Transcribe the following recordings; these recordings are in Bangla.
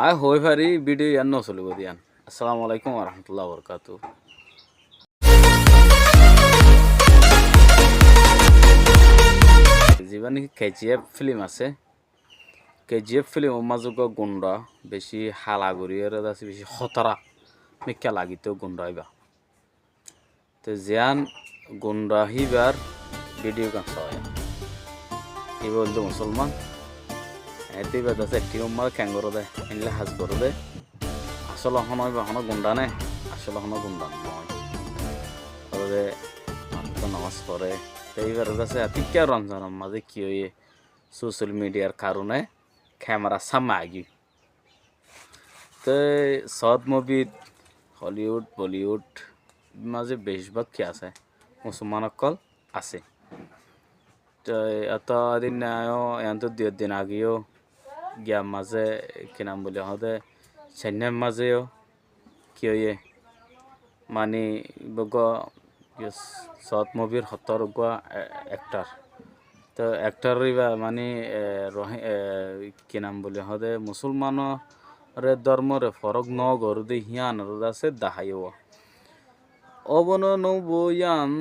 আয় হই পারি ভিডিও ইয়ান নচলিব দিয়ান। আসসালামু আলাইকুম ওয়া রাহমাতুল্লাহি ওয়া বারাকাতুহু। যেবা নাকি কেজিএফ ফিল্ম আছে, কেজিএফ ফিল্ম মাজুগ গুন্ডা বেশি হালাগুড়ি আর আছে বেশি খতরা মিক্কা লাগিত গুন্ডা হইবা। তো জিয়ান গুন্ডা হিবার ভিডিও গান সয় এই বলতো মুসলমান এতে বেদাছে একটি উম্মার ক্যাঙ্গর দে এনলে হাজ করে দে আসলে হনয় বা হন গুন্ডা নে আসলে হন গুন্ডা নয় তবে তো নামাজ পড়ে এইবার কাছে টিকা রঞ্জনের মাঝে কি হয়ে সোশ্যাল মিডিয়ার কারণে ক্যামেরা সামনে আগি তো সাউথ মুভি হলিউড বলিউড মাঝে বেশিরভাগ কি আছে মুসলমান অকল আছে। তো এত দিন এত 2 দিন আগেও গিয়া মাঝে কি নাম বলে হতে চেন্নাইয়ের মাঝেও কি হয়ে মানে বগ সাউথ মুভির হতর অ্যাক্টার তো অ্যাক্টার মানে কি নাম বলে হতে মুসলমানরে ধর্মরে ফরক ন গরুদে হিয়ান আছে দাহাইও অবন নৌবয়ান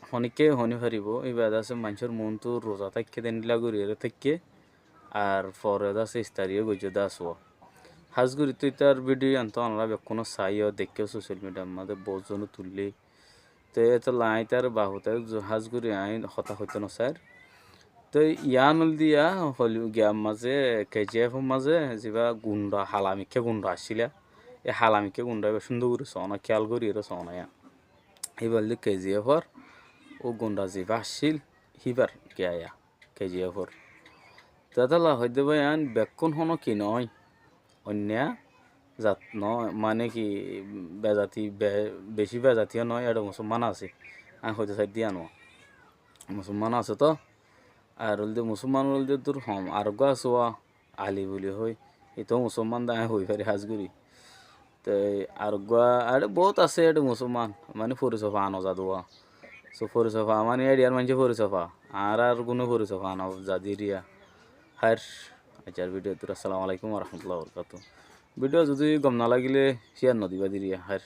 হনিকে হনি পারিব এবার আছে মানুষের মনটো রোজা থাককে দেনিলা গড়িয়ে থাককে আর পরে আছে ইস্তারিও গজদা আসো হাজগুড়ি তুই তার ভিডিও আনতো আমরা কোনো চাইও দেখেও সোশ্যাল মিডিয়ার মধ্যে বহুজনও তুললি তো এত লাই তার বাহুতে হাজগুড়ি আইন হতা হইতো না স্যার তো ইয়ান দিয়া হলি গিয়ার মাঝে কেজিএফ মাঝে যেবা গুন্ডা হালামিকে গুন্ডা আসছিলা এই হালামিকে গুন্ডা এবার সুন্দর করে সনা খেয়াল করি এর সনায়া এবার কেজিএফর ও গুন্ডা যেবা আসছিল হিবার গিয়া কেজিএফর তাতলা হইতে ভাই আন বেক্ষণ হনো কি নয় অন্য জাত নয় মানে কি বেজাতি বেশি বেজাতীয় নয় এটা মুসলমান আছে আমি হইতে চাই দিয়া নো মুসলমান আছে তো আর হলদে মুসলমান হলদে তোর হম আর গাছোয়া আলি বলি হই এটাও মুসলমান দায় হই পারে হাজগুড়ি তো আর আর বহুত আছে এটা মুসলমান মানে পরিচফা আনো যাদুয়া সো পরিচফা মানে এরিয়ার মানুষ পরিচফা আর কোনো পরিচফা আনো যাদিরিয়া হার আচার ভিডিও তোর আসসালামু আলাইকুম ওয়া রাহমাতুল্লাহি ওয়া বারাকাতুহু। ভিডিও যদি গম না লাগিলে শেয়ার নদিবা দিরিয়া হার।